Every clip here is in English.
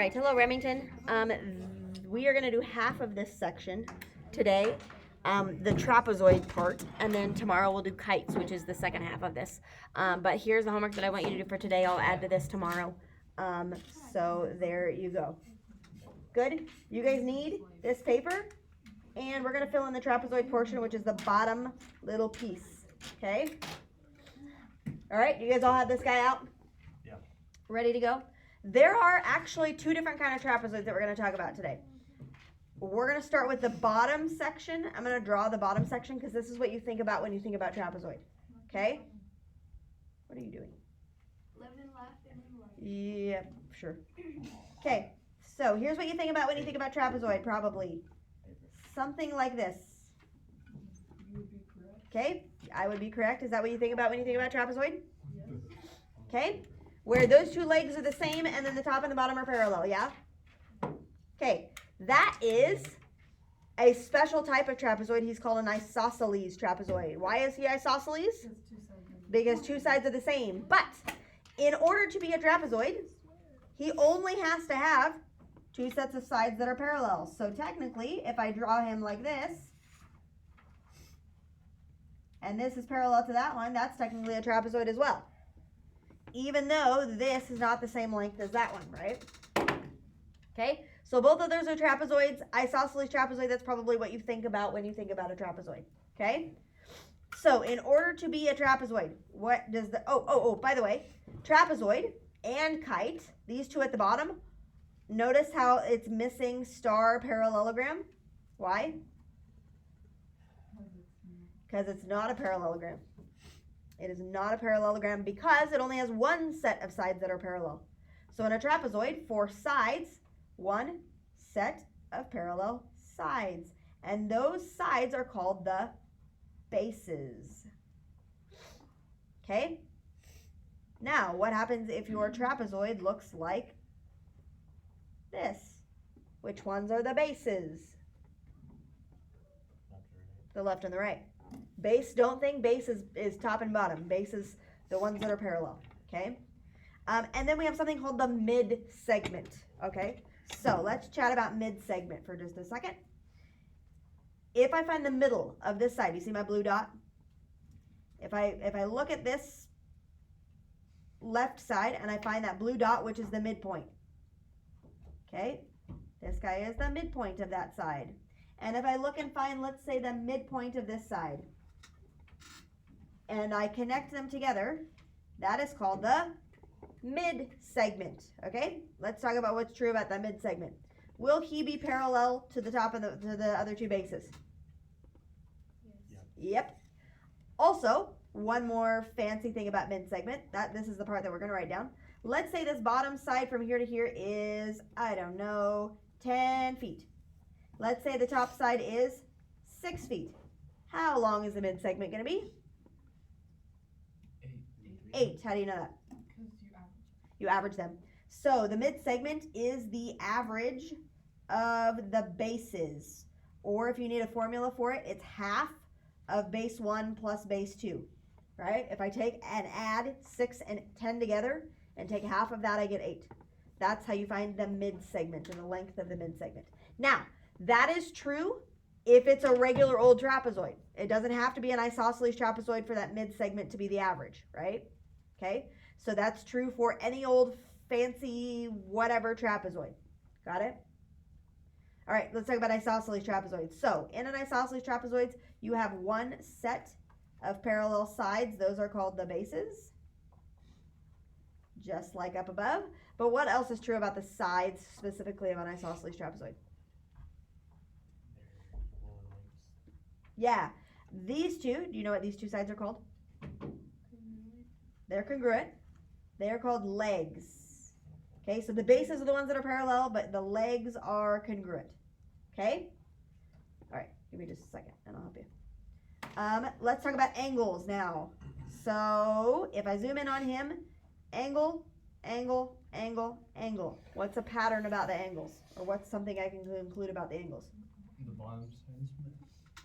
right, hello Remington. We are going to do half of this section today, the trapezoid part, and then tomorrow we'll do kites, which is the second half of this. But here's the homework that I want you to do for today. I'll add to this tomorrow. So there you go. Good? You guys need this paper, and we're going to fill in the trapezoid portion, which is the bottom little piece. Okay? All right, you guys all have this guy out? Yeah. Ready to go? There are actually two different kind of trapezoids that we're going to talk about today. We're going to start with the bottom section. I'm going to draw the bottom section because this is what you think about when you think about trapezoid. Okay? What are you doing? Left and left and then right. Yep, sure. Okay, so here's what you think about when you think about trapezoid, probably. Something like this. You would be correct. Okay, I would be correct. Is that what you think about when you think about trapezoid? Yes. Okay, where those two legs are the same and then the top and the bottom are parallel, yeah? Okay, that is a special type of trapezoid. He's called an isosceles trapezoid. Why is he isosceles? Because two sides are the same. But in order to be a trapezoid, he only has to have two sets of sides that are parallel. So technically, if I draw him like this, and this is parallel to that one, that's technically a trapezoid as well. Even though this is not the same length as that one, right? Okay, so both of those are trapezoids. Isosceles trapezoid, that's probably what you think about when you think about a trapezoid, okay? So in order to be a trapezoid, what does the, by the way, trapezoid and kite, these two at the bottom, notice how it's missing star parallelogram. Why? Because it's not a parallelogram. It is not a parallelogram because it only has one set of sides that are parallel. So in a trapezoid, for sides, one set of parallel sides. And those sides are called the bases. Okay? Now, what happens if your trapezoid looks like this? Which ones are the bases? The left and the right. Base, don't think base is top and bottom. Base is the ones that are parallel, okay? And then we have something called the mid-segment, okay? So let's chat about mid-segment for just a second. If I find the middle of this side, you see my blue dot? If I look at this left side and I find that blue dot, which is the midpoint, okay? This guy is the midpoint of that side. And if I look and find, let's say, the midpoint of this side, and I connect them together, that is called the mid-segment, okay? Let's talk about what's true about the mid-segment. Will he be parallel to the top of to the other two bases? Yes. Yep. Also, one more fancy thing about mid-segment, this is the part that we're going to write down. Let's say this bottom side from here to here is, I don't know, 10 feet. Let's say the top side is 6 feet. How long is the mid-segment going to be? 8. How do you know that? Because you average. You average them. So the mid-segment is the average of the bases. Or if you need a formula for it, it's half of base 1 plus base 2. Right? If I take and add 6 and 10 together and take half of that, I get 8. That's how you find the mid-segment and the length of the mid-segment. Now, that is true if it's a regular old trapezoid. It doesn't have to be an isosceles trapezoid for that mid-segment to be the average, right? Okay, so that's true for any old fancy whatever trapezoid. Got it? All right, let's talk about isosceles trapezoids. So in an isosceles trapezoid, you have one set of parallel sides. Those are called the bases, just like up above. But what else is true about the sides specifically of an isosceles trapezoid? Yeah, these two, do you know what these two sides are called? They're congruent. They are called legs. Okay, so the bases are the ones that are parallel, but the legs are congruent. Okay? All right, give me just a second and I'll help you. Let's talk about angles now. So if I zoom in on him, angle, angle, angle, angle. What's a pattern about the angles? Or what's something I can include about the angles? The bottom sides.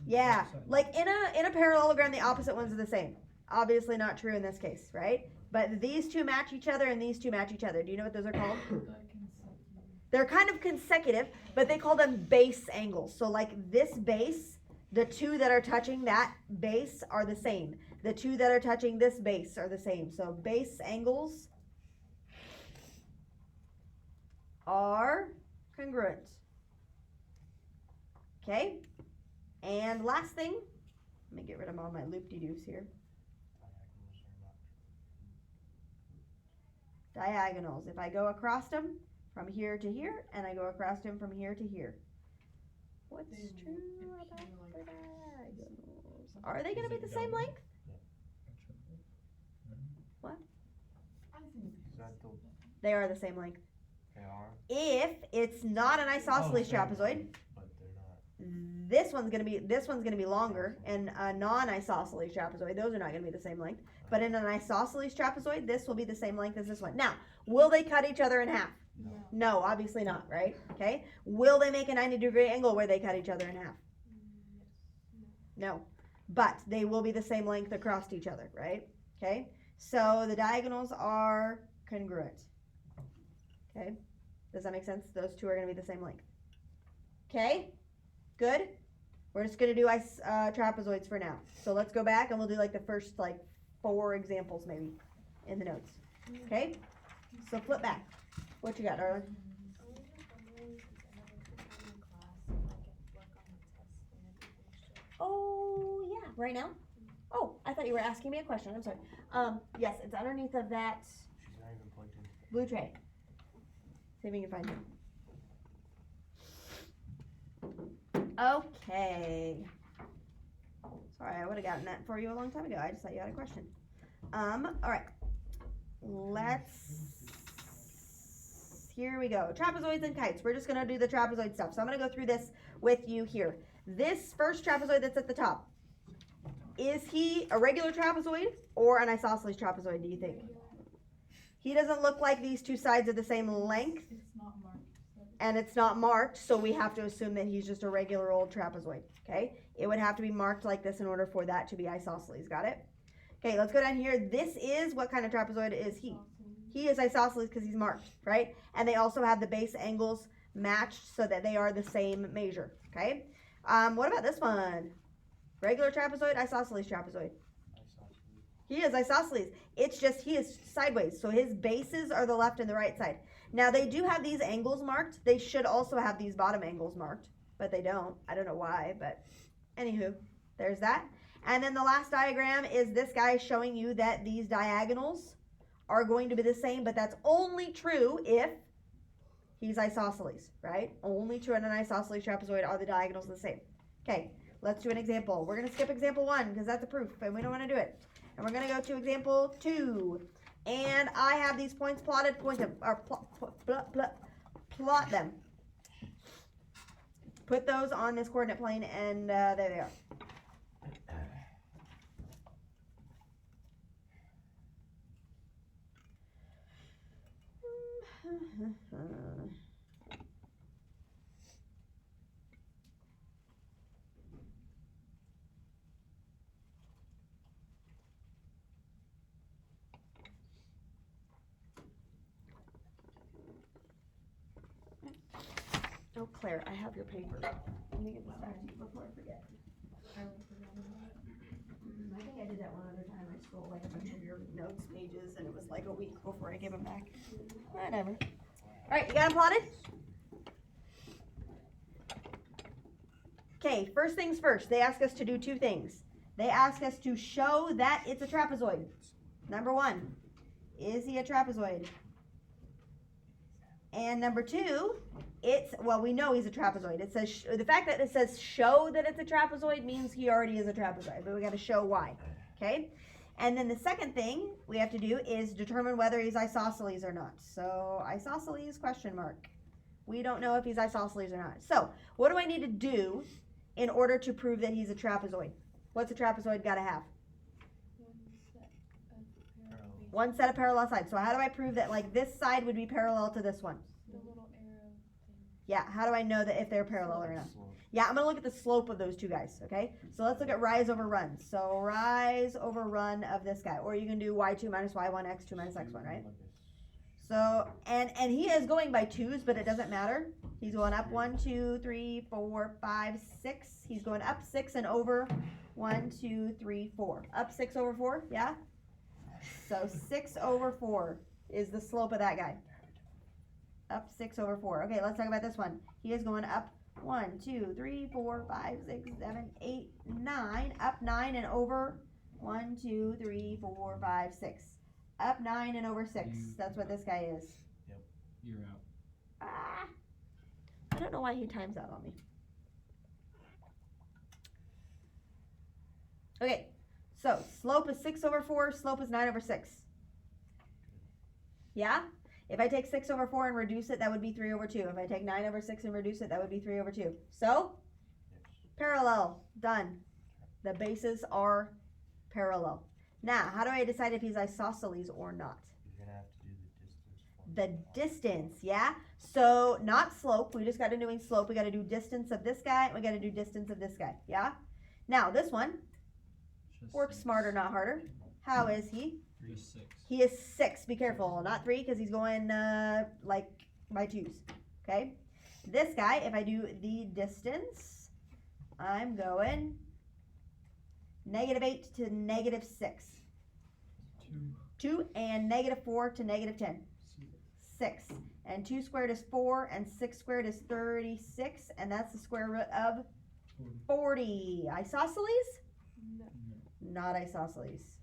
Yeah, like in a parallelogram, the opposite ones are the same. Obviously not true in this case, right? But these two match each other and these two match each other. Do you know what those are called? They're kind of consecutive, but they call them base angles. So like this base, the two that are touching that base are the same. The two that are touching this base are the same. So base angles are congruent. Okay? And last thing, let me get rid of all my loop-de-doos here. Diagonals. If I go across them from here to here, and I go across them from here to here. What's true about the diagonals? Are they going to be the same length? What? I think They are the same length. They are? If it's not an isosceles trapezoid, But they're not. this one's gonna be longer, and a non-isosceles trapezoid, those are not gonna be the same length. But in an isosceles trapezoid, this will be the same length as this one. Now, will they cut each other in half? no. No, obviously not, right? Okay. Will they make a 90-degree angle where they cut each other in half? No. But they will be the same length across each other, right? Okay. So the diagonals are congruent. Okay. Does that make sense? Those two are going to be the same length. Okay. Good. We're just going to do trapezoids for now. So let's go back and we'll do like the first like 4 examples maybe in the notes. Okay. So flip back. What you got, darling? Oh, yeah, right now? Oh, I thought you were asking me a question. I'm sorry. Yes, it's underneath of that She's not even plugged in. blue tray. See if you can find him. Okay. Sorry, I would have gotten that for you a long time ago. I just thought you had a question. All right. Here we go. Trapezoids and kites. We're just going to do the trapezoid stuff. So I'm going to go through this with you here. This first trapezoid that's at the top, is he a regular trapezoid or an isosceles trapezoid, do you think? He doesn't look like these two sides are the same length, It's not marked. and it's not marked, so we have to assume that he's just a regular old trapezoid, okay? It would have to be marked like this in order for that to be isosceles, got it? Okay, let's go down here. This is, what kind of trapezoid is he? He is isosceles because he's marked, right? And they also have the base angles matched so that they are the same measure, okay? What about this one? Regular trapezoid, isosceles trapezoid. Isosceles. He is isosceles. It's just he is sideways, so his bases are the left and the right side. Now they do have these angles marked. They should also have these bottom angles marked, but they don't. I don't know why, but anywho, there's that. And then the last diagram is this guy showing you that these diagonals are going to be the same, but that's only true if he's isosceles, right? Only true in an isosceles trapezoid are the diagonals the same. Okay, let's do an example. We're going to skip example 1 because that's a proof and we don't want to do it. And we're going to go to example 2. And I have these points plotted, plot them. Put those on this coordinate plane and there they are. Oh, Claire, I have your paper. Let me get this back to you before I forget. I think I did that one other time. I stole like a bunch of your notes pages, and it was like a week before I gave them back. Whatever. All right, you got them plotted? Okay, first things first. They ask us to do 2 things. They ask us to show that it's a trapezoid. Number 1, is he a trapezoid? And number 2, we know he's a trapezoid. It says, the fact that it says show that it's a trapezoid means he already is a trapezoid, but we got to show why, okay? And then the second thing we have to do is determine whether he's isosceles or not. So isosceles, question mark. We don't know if he's isosceles or not. So what do I need to do in order to prove that he's a trapezoid? What's a trapezoid got to have? One set of parallel sides. So how do I prove that like this side would be parallel to this one? The little arrow thing. Yeah, how do I know that if they're parallel or not? Slope. Yeah, I'm going to look at the slope of those 2 guys, okay? So let's look at rise over run. So rise over run of this guy. Or you can do y2 minus y1, x2 minus x1, right? So, and he is going by twos, but it doesn't matter. He's going up 1, 2, 3, 4, 5, 6. He's going up 6 and over 1, 2, 3, 4. Up 6 over 4, yeah? So 6 over 4 is the slope of that guy. Up 6 over 4. Okay, let's talk about this one. He is going up 1, 2, 3, 4, 5, 6, 7, 8, 9. Up 9 and over 1, 2, 3, 4, 5, 6. Up 9 and over 6. That's what this guy is. You're out. Ah, I don't know why he times out on me. Okay, so slope is 6 over 4, slope is 9 over 6. Yeah? If I take 6 over 4 and reduce it, that would be 3 over 2. If I take 9 over 6 and reduce it, that would be 3 over 2. So, parallel, done. The bases are parallel. Now, how do I decide if he's isosceles or not? You're gonna have to do the distance for The distance, yeah? So, not slope. We just got to doing slope. We got to do distance of this guy. We got to do distance of this guy, yeah? Now, this one, Just work 6. smarter, not harder. How is he? Just 6. He is 6. Be careful. Not 3 because he's going like by twos. Okay? This guy, if I do the distance, I'm going -8 to -6. 2. 2 and -4 to -10. 6. And 2 squared is 4 and 6 squared is 36 and that's the square root of 40. Isosceles? No. Not isosceles.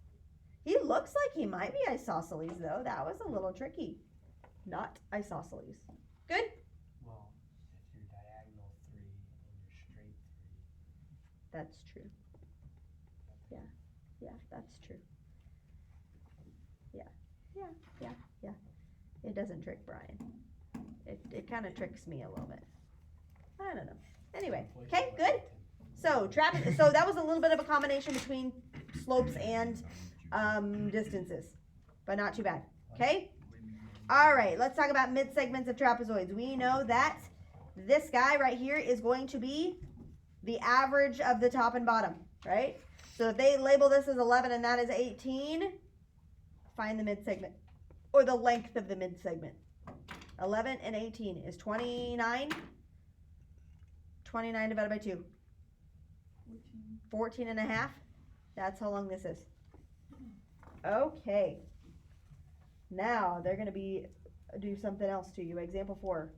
He looks like he might be isosceles though. That was a little tricky. Not isosceles. Good? well, if you're diagonal 3 and you're straight 3, That's true. Yeah, that's true. Yeah. It doesn't trick Brian. It kind of tricks me a little bit. I don't know. Anyway, okay, good. So so that was a little bit of a combination between slopes and distances, but not too bad. Okay. All right. Let's talk about mid segments of trapezoids. We know that this guy right here is going to be the average of the top and bottom, right? So if they label this as 11 and that is 18, find the mid segment or the length of the mid segment. 11 and 18 is 29. 29 divided by 2. 14 and a half. That's how long this is. Okay. Now they're going to do something else to you. Example 4.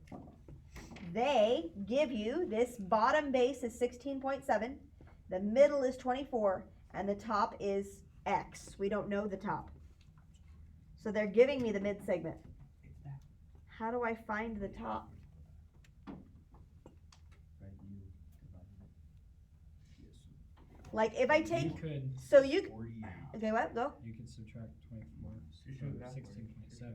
They give you this bottom base is 16.7, the middle is 24, and the top is X. We don't know the top. So they're giving me the mid segment. How do I find the top? Like if I take, You could. so you, okay, what? Go. You could subtract 24 You from should have 16.7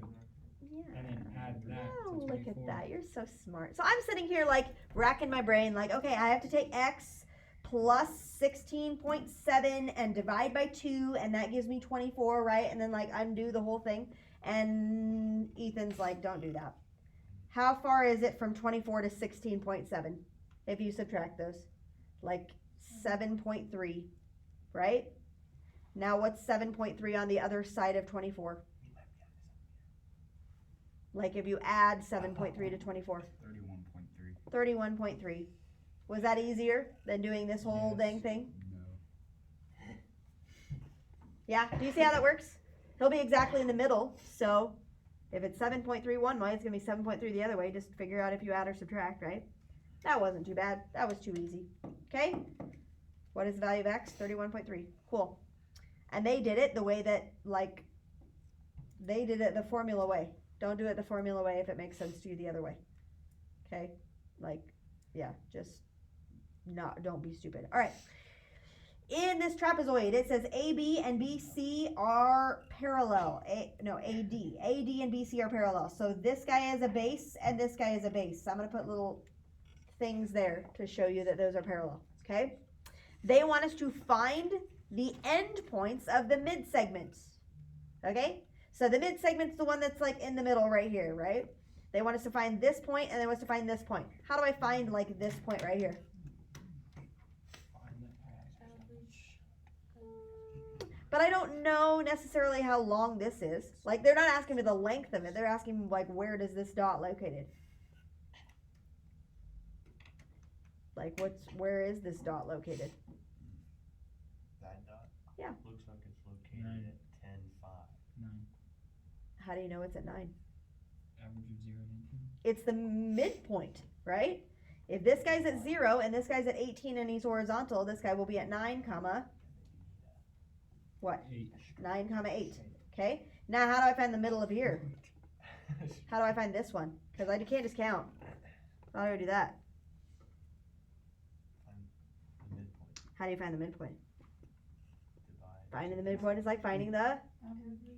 Yeah. and then add that Oh, to look 24. at that. You're so smart. So I'm sitting here like racking my brain like, okay, I have to take X plus 16.7 and divide by 2 and that gives me 24, right? And then like undo the whole thing. And Ethan's like, don't do that. How far is it from 24 to 16.7 if you subtract those? Like 7.3, right? Now what's 7.3 on the other side of 24? Like if you add 7.3 to 24. 31.3. 31.3. Was that easier than doing this whole Yes. dang thing? No. Yeah, do you see how that works? He'll be exactly in the middle, so if it's 7.3 one way, it's going to be 7.3 the other way. Just figure out if you add or subtract, right? That wasn't too bad. That was too easy. Okay? What is the value of X? 31.3. Cool. And they did it the way that, like, they did it the formula way. Don't do it the formula way if it makes sense to you the other way. Okay? Like, yeah, just don't be stupid. All right. In this trapezoid, it says AB and BC are parallel. AD and BC are parallel. So this guy is a base and this guy is a base. So I'm going to put little things there to show you that those are parallel. Okay? They want us to find the end points of the mid segment. Okay? So the mid segment's the one that's like in the middle right here, right? They want us to find this point and they want us to find this point. How do I find like this point right here? Find the average. But I don't know necessarily how long this is. Like, they're not asking me the length of it. They're asking me, like, where does this dot located? Like, where is this dot located? That dot? Yeah. Looks like it's located 9. at 10.5. 9. How do you know it's at 9? Average of 0 to 18. It's the midpoint, right? If this guy's at 0 and this guy's at 18 and he's horizontal, this guy will be at 9, comma, what? 8. 9, comma 8. Okay? Now, how do I find the middle of here? How do I find this one? Because I can't just count. How do I do that? The midpoint. How do you find the midpoint? Divide. Finding the midpoint is like finding the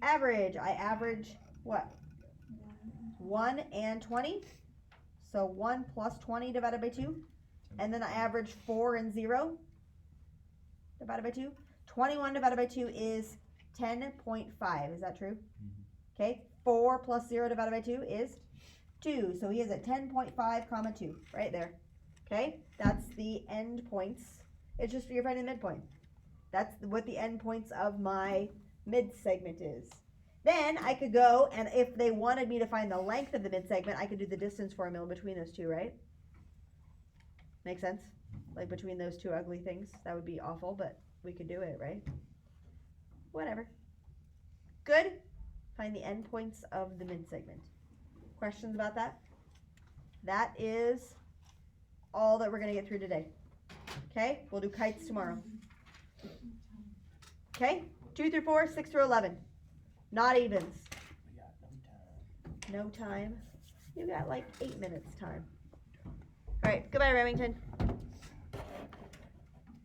Average. average. I average what? 1 and 20. So 1 plus 20 divided by 2. And then I average 4 and 0 divided by 2. 21 divided by 2 is 10.5. Is that true? Okay. 4 plus 0 divided by 2 is 2. So he is at 10.5 comma 2 right there. Okay. That's the end points. It's just you're finding the midpoint. That's what the end points of my mid segment is. Then I could go, and if they wanted me to find the length of the mid segment, I could do the distance formula between those two, right? Make sense? Like between those two ugly things. That would be awful, but we could do it, right? Whatever. Good. Find the end points of the mid segment. Questions about that? That is all that we're going to get through today. Okay? We'll do kites tomorrow. Okay? 2 through 4, 6 through 11. Not evens. We got no time. No time. You got like 8 minutes time. All right. Goodbye, Remington.